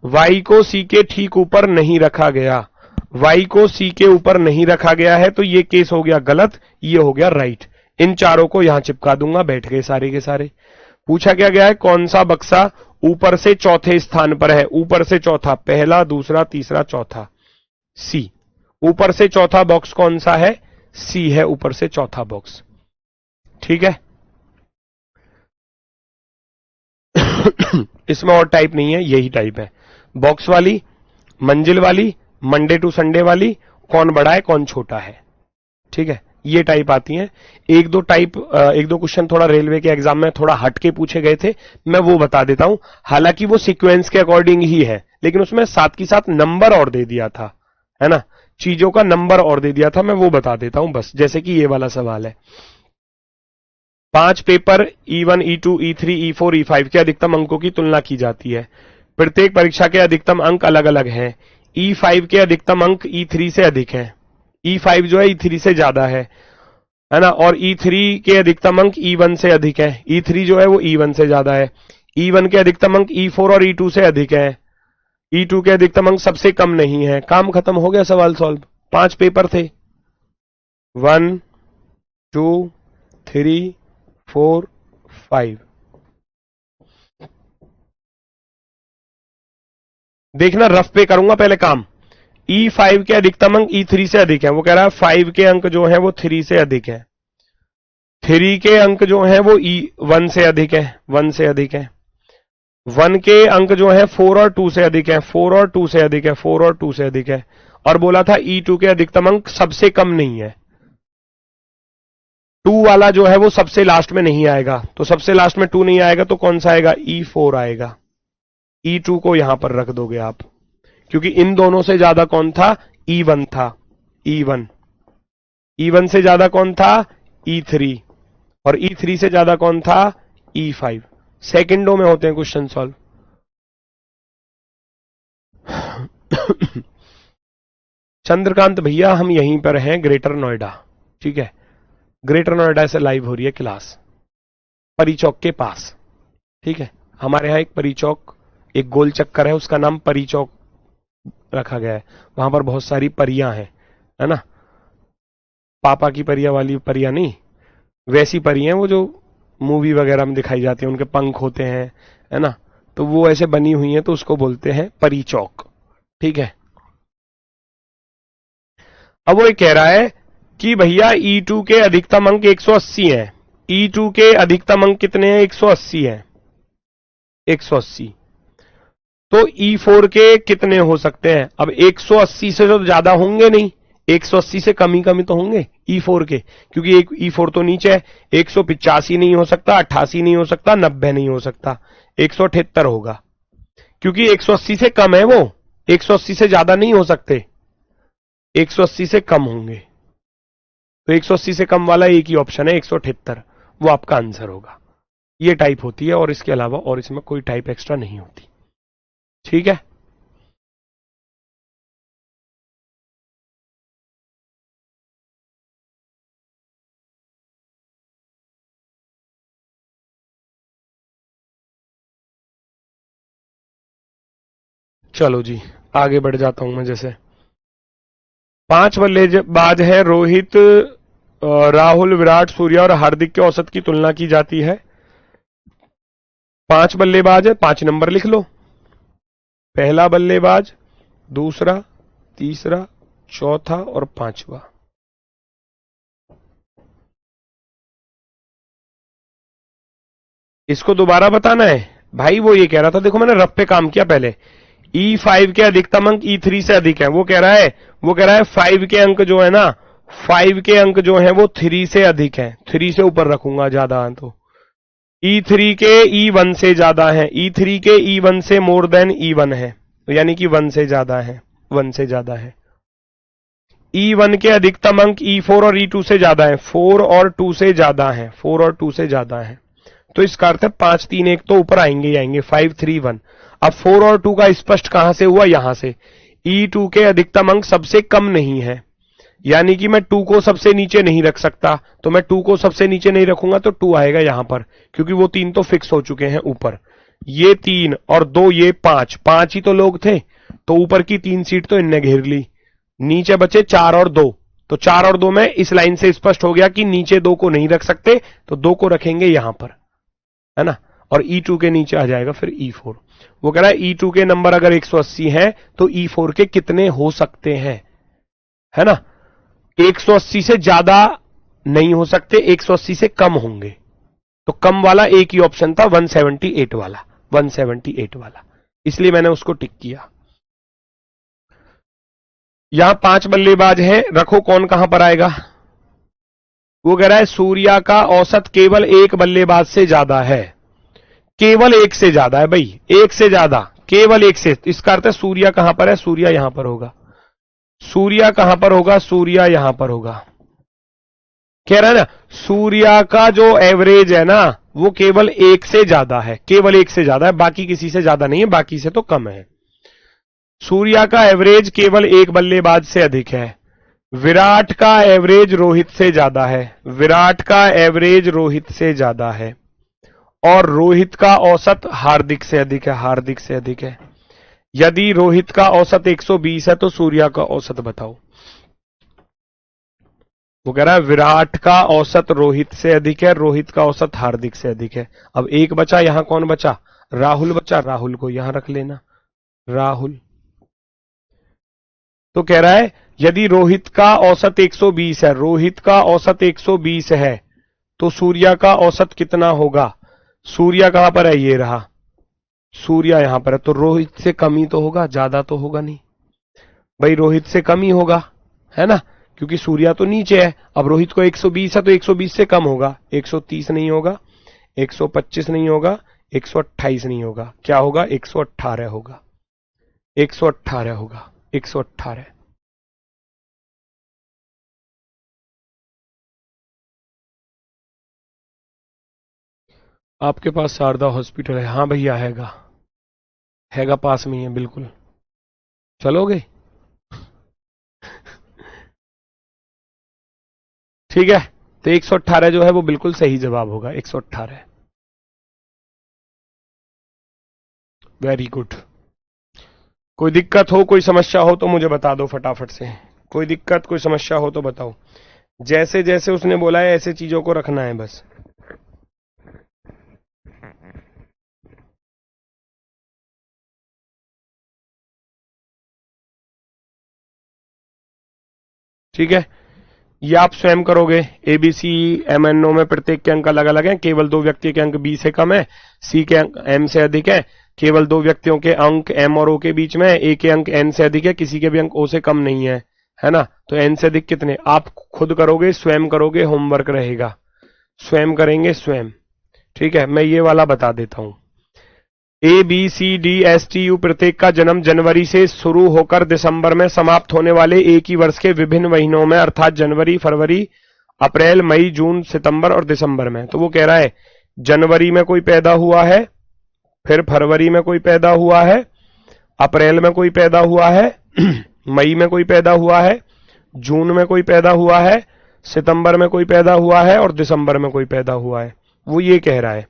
वाई को सी के ठीक ऊपर नहीं रखा गया, वाई को सी के ऊपर नहीं रखा गया है, तो ये केस हो गया गलत, ये हो गया राइट। इन चारों को यहां चिपका दूंगा, बैठ गए सारे के सारे। पूछा क्या गया है, कौन सा बक्सा ऊपर से चौथे स्थान पर है, ऊपर से चौथा, पहला दूसरा तीसरा चौथा, सी। ऊपर से चौथा बॉक्स कौन सा है, सी है ऊपर से चौथा बॉक्स, ठीक है। इसमें और टाइप नहीं है, यही टाइप है, बॉक्स वाली, मंजिल वाली, मंडे टू संडे वाली, कौन बड़ा है कौन छोटा है, ठीक है, ये टाइप आती हैं। एक दो क्वेश्चन थोड़ा रेलवे के एग्जाम में थोड़ा हट के पूछे गए थे, मैं वो बता देता हूं, हालांकि वो सीक्वेंस के अकॉर्डिंग ही है, लेकिन उसमें साथ की साथ नंबर और दे दिया था, है ना, चीजों का नंबर और दे दिया था, मैं वो बता देता हूं बस। जैसे कि ये वाला सवाल है, 5 paper E1 E2 E3 E4 E5 के अधिकतम अंकों की तुलना की जाती है, प्रत्येक परीक्षा के अधिकतम अंक अलग अलग हैं, E5 के अधिकतम अंक E3 से अधिक हैं, E5 जो है E3 से ज्यादा है ना, और E3 के अधिकतम अंक E1 से अधिक है, E3 जो है वो E1 से ज्यादा है, E1 के अधिकतम अंक E4 और E2 से अधिक है, E2 के अधिकतम अंक सबसे कम नहीं है। काम खत्म हो गया, सवाल सॉल्व। 5 पेपर थे, 1 2 3 4 5। देखना रफ पे करूंगा पहले काम। E5 के अधिकतम अंक E3 से अधिक है, वो कह रहा है 5 के अंक जो है वो 3 से अधिक है, 3 के अंक जो है वो E1 से अधिक है, 1 से अधिक है, 1 के अंक जो है 4 और 2 से अधिक है, 4 और 2 से अधिक है, 4 और 2 से अधिक है, और बोला था E2 के अधिकतम अंक सबसे कम नहीं है, 2 वाला जो है वो सबसे लास्ट में नहीं आएगा, तो सबसे लास्ट में 2 नहीं आएगा तो कौन सा आएगा, E4 आएगा। E2 को यहां पर रख दोगे आप, क्योंकि इन दोनों से ज्यादा कौन था, E1 था, E1। E1 से ज्यादा कौन था, E3, और E3 से ज्यादा कौन था, E5। सेकंडों में होते हैं क्वेश्चन सॉल्व। चंद्रकांत भैया हम यहीं पर हैं, ग्रेटर नोएडा, ठीक है, ग्रेटर नोएडा से लाइव हो रही है क्लास, परी चौक के पास, ठीक है। हमारे यहाँ एक परी चौक, एक गोल चक्कर है, उसका नाम परी चौक रखा गया है, वहां पर बहुत सारी परियां हैं, है ना, पापा की परियां वाली परियां नहीं, वैसी परी हैं वो जो मूवी वगैरह में दिखाई जाती है, उनके पंख होते हैं, है ना, तो वो ऐसे बनी हुई हैं, तो उसको बोलते हैं परी चौक, ठीक है। अब वो ये कह रहा है कि भैया E2 के अधिकतम अंक 180 हैं, E2 के अधिकतम अंक कितने हैं, 180 हैं, 180, तो E4 के कितने हो सकते हैं। अब 180 से तो ज्यादा होंगे नहीं, 180 से कम ही तो होंगे E4 के, क्योंकि एक E4 तो नीचे है। 185 नहीं हो सकता, 88 नहीं हो सकता, 90 नहीं हो सकता, 178 होगा, क्योंकि 180 से कम है वो, 180 से ज्यादा नहीं हो सकते, 180 से कम होंगे। तो 180 से कम वाला एक ही ऑप्शन है 178, वो आपका आंसर होगा। ये टाइप होती है और इसके अलावा और इसमें कोई टाइप एक्स्ट्रा नहीं होती। ठीक है, चलो जी आगे बढ़ जाता हूं मैं। जैसे 5 बल्लेबाज है, रोहित, राहुल, विराट, सूर्या और हार्दिक के औसत की तुलना की जाती है। 5 बल्लेबाज है, 5 नंबर लिख लो। पहला बल्लेबाज, दूसरा, तीसरा, चौथा और पांचवा। इसको दोबारा बताना है भाई। वो ये कह रहा था, देखो मैंने रफ पे काम किया पहले। E5 के अधिकतम अंक E3 से अधिक है। वो कह रहा है 5 के अंक जो है ना, 5 के अंक जो है वो 3 से अधिक है। 3 से ऊपर रखूंगा ज्यादा, तो E3 के E1 से ज्यादा है, E3 के E1 से मोर देन E1 है, तो यानी कि 1 से ज्यादा है, 1 से ज्यादा है। E1 के अधिकतम अंक E4 और E2 से ज्यादा है, 4 और 2 से ज्यादा है, 4 और 2 से ज्यादा है। तो इसका अर्थ है 5, 3, 1 तो ऊपर आएंगे ही आएंगे, 5, 3, 1। अब 4 और 2 का स्पष्ट कहां से हुआ, यहां से। E2 के अधिकतम अंक सबसे कम नहीं है, यानी कि मैं 2 को सबसे नीचे नहीं रख सकता, तो मैं 2 को सबसे नीचे नहीं रखूंगा तो 2 आएगा यहां पर, क्योंकि वो 3 तो फिक्स हो चुके हैं ऊपर। ये 3 और 2, ये 5, 5 ही तो लोग थे, तो ऊपर की 3 सीट तो इनने घेर ली। नीचे बचे 4 और 2, तो 4 और 2 में इस लाइन से स्पष्ट हो गया कि नीचे 2 को नहीं रख सकते, तो 2 को रखेंगे यहां पर, है ना। और E2 के नीचे आ जाएगा फिर E4। वो कह रहा है E2 के नंबर अगर 180 है तो E4 के कितने हो सकते हैं, है ना। 180 से ज्यादा नहीं हो सकते, 180 से कम होंगे। तो कम वाला एक ही ऑप्शन था, 178 वाला, 178 वाला, इसलिए मैंने उसको टिक किया। यहां 5 बल्लेबाज हैं, रखो कौन कहां पर आएगा। वो कह रहा है सूर्या का औसत केवल एक बल्लेबाज से ज्यादा है। केवल एक से ज्यादा है भाई, एक से ज्यादा, केवल एक से। इसका अर्थ है सूर्या कहां पर है, सूर्या यहां पर होगा। सूर्या कहां पर होगा, सूर्या यहां पर होगा। कह रहा है ना, सूर्या का जो एवरेज है ना वो केवल एक से ज्यादा है, केवल एक से ज्यादा है, बाकी किसी से ज्यादा नहीं है, बाकी से तो कम है। सूर्या का एवरेज केवल एक बल्लेबाज से अधिक है। विराट का एवरेज रोहित से ज्यादा है, विराट का एवरेज रोहित से ज्यादा है। और रोहित का औसत हार्दिक से अधिक है, हार्दिक से अधिक है। यदि रोहित का औसत 120 है तो सूर्या का औसत बताओ। वो कह रहा है विराट का औसत रोहित से अधिक है, रोहित का औसत हार्दिक से अधिक है। अब एक बचा, यहां कौन बचा, राहुल बचा। राहुल को यहां रख लेना, राहुल। तो कह रहा है यदि रोहित का औसत 120 है, रोहित का औसत 120 है, तो सूर्या का औसत कितना होगा। सूर्या कहां पर है, ये रहा, सूर्या यहां पर है, तो रोहित से कम ही तो होगा, ज्यादा तो होगा नहीं भाई, रोहित से कम ही होगा, है ना, क्योंकि सूर्या तो नीचे है। अब रोहित को 120 है तो 120 से कम होगा, 130 नहीं होगा, 125 नहीं होगा, 128 नहीं होगा, क्या होगा, 118 होगा, 118 होगा, 118। आपके पास शारदा हॉस्पिटल है, हाँ भैया हैगा पास में ही है, बिल्कुल। चलोगे ठीक है, तो 118 जो है वो बिल्कुल सही जवाब होगा, 118। Very good. कोई दिक्कत हो, कोई समस्या हो तो मुझे बता दो फटाफट से। कोई दिक्कत, कोई समस्या हो तो बताओ। जैसे जैसे उसने बोला है ऐसे चीजों को रखना है बस। ठीक है, ये आप स्वयं करोगे। एबीसी एमएनओ में प्रत्येक के अंक अलग अलग हैं, केवल 2 व्यक्ति के अंक बी से कम है, सी के अंक एम से अधिक है। केवल 2 व्यक्तियों के अंक एम और ओ के बीच में है, ए के अंक एन से अधिक है, किसी के भी अंक ओ से कम नहीं है। है ना। तो n से अधिक कितने, आप खुद करोगे, स्वयं करोगे, होमवर्क रहेगा, स्वयं करेंगे स्वयं। ठीक है, मैं ये वाला बता देता हूं। A B C D S T U प्रत्येक का जन्म जनवरी से शुरू होकर दिसंबर में समाप्त होने वाले एक ही वर्ष के विभिन्न महीनों में, अर्थात जनवरी, फरवरी, अप्रैल, मई, जून, सितंबर और दिसंबर में। तो वो कह रहा है जनवरी में कोई पैदा हुआ है, फिर फरवरी में कोई पैदा हुआ है, अप्रैल में कोई पैदा हुआ है, मई में कोई पैदा हुआ है, जून में कोई पैदा हुआ है, सितंबर में कोई पैदा हुआ है और दिसंबर में कोई पैदा हुआ है। वो ये कह रहा है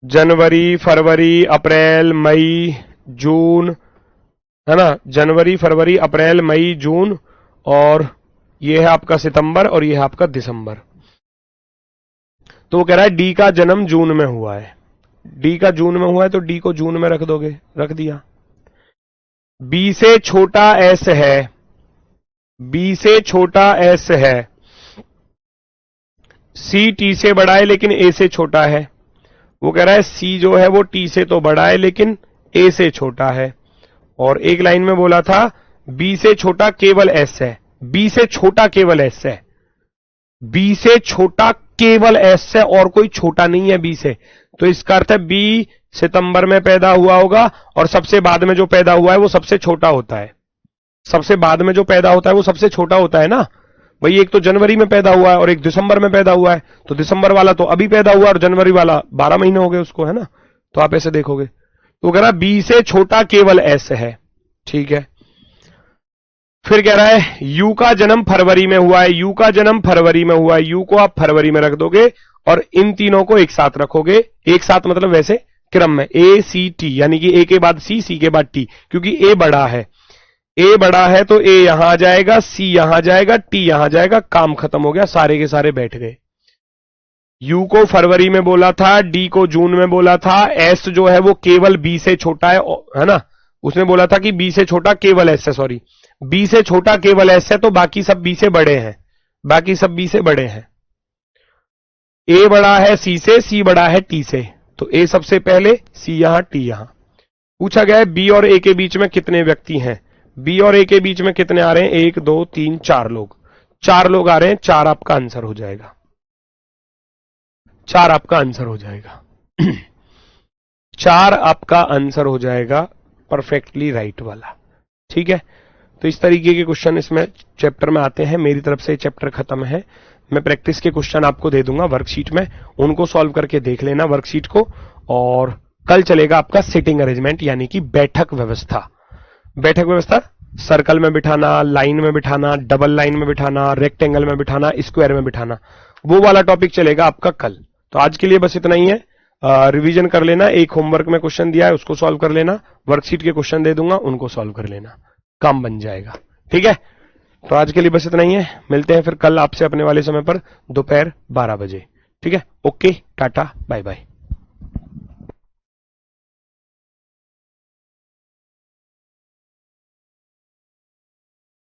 जनवरी, फरवरी, अप्रैल, मई, जून, है ना, जनवरी, फरवरी, अप्रैल, मई, जून और ये है आपका सितंबर और ये है आपका दिसंबर। तो वो कह रहा है डी का जन्म जून में हुआ है, डी का जून में हुआ है तो डी को जून में रख दोगे, रख दिया। बी से छोटा एस है, बी से छोटा एस है, सी टी से बड़ा है लेकिन ए से छोटा है। वो कह रहा है सी जो है वो टी से तो बड़ा है लेकिन ए से छोटा है। और एक लाइन में बोला था बी से छोटा केवल एस है, बी से छोटा केवल एस है, बी से छोटा केवल एस है और कोई छोटा नहीं है बी से। तो इसका अर्थ है बी सितंबर में पैदा हुआ होगा और सबसे बाद में जो पैदा हुआ है वो सबसे छोटा होता है, सबसे बाद में जो पैदा होता है वो सबसे छोटा होता है ना भाई। एक तो जनवरी में पैदा हुआ है और एक दिसंबर में पैदा हुआ है, तो दिसंबर वाला तो अभी पैदा हुआ और जनवरी वाला 12 महीने हो गए उसको, है ना। तो आप ऐसे देखोगे तो कह रहा बी से छोटा केवल एस है। ठीक है, फिर कह रहा है यू का जन्म फरवरी में हुआ है, यू का जन्म फरवरी में हुआ है, यू को आप फरवरी में रख दोगे और इन तीनों को एक साथ रखोगे, एक साथ मतलब वैसे क्रम में ए सी टी, यानी कि ए के बाद सी के बाद टी, क्योंकि ए बड़ा है, ए बड़ा है तो ए यहां आ जाएगा, सी यहां जाएगा, टी यहां जाएगा, काम खत्म हो गया, सारे के सारे बैठ गए। यू को फरवरी में बोला था, डी को जून में बोला था, एस जो है वो केवल बी से छोटा है ना, उसने बोला था कि बी से छोटा केवल एस है, सॉरी बी से छोटा केवल एस है, तो बाकी सब बी से बड़े हैं, बाकी सब बी से बड़े हैं। ए बड़ा है सी से, सी बड़ा है टी से, तो ए सबसे पहले, सी यहां, टी यहां। पूछा गया है बी और ए के बीच में कितने व्यक्ति हैं, बी और ए के बीच में कितने आ रहे हैं, 1 2 3 4 लोग, 4 लोग आ रहे हैं, 4 आपका आंसर हो जाएगा, 4 आपका आंसर हो जाएगा 4 आपका आंसर हो जाएगा, परफेक्टली राइट वाला। ठीक है, तो इस तरीके के क्वेश्चन इसमें चैप्टर में आते हैं। मेरी तरफ से चैप्टर खत्म है, मैं प्रैक्टिस के क्वेश्चन आपको दे दूंगा वर्कशीट में, उनको सॉल्व करके देख लेना वर्कशीट को। और कल चलेगा आपका सिटिंग अरेंजमेंट, यानी कि बैठक व्यवस्था। बैठक व्यवस्था सर्कल में बिठाना, लाइन में बिठाना, डबल लाइन में बिठाना, रेक्टेंगल में बिठाना, स्क्वायर में बिठाना, वो वाला टॉपिक चलेगा आपका कल। तो आज के लिए बस इतना ही है, रिवीजन कर लेना, एक होमवर्क में क्वेश्चन दिया है उसको सॉल्व कर लेना, वर्कशीट के क्वेश्चन दे दूंगा उनको सॉल्व कर लेना, काम बन जाएगा। ठीक है, तो आज के लिए बस इतना ही है, मिलते हैं फिर कल आपसे अपने वाले समय पर दोपहर 12 बजे। ठीक है, ओके, टाटा, बाय बाय।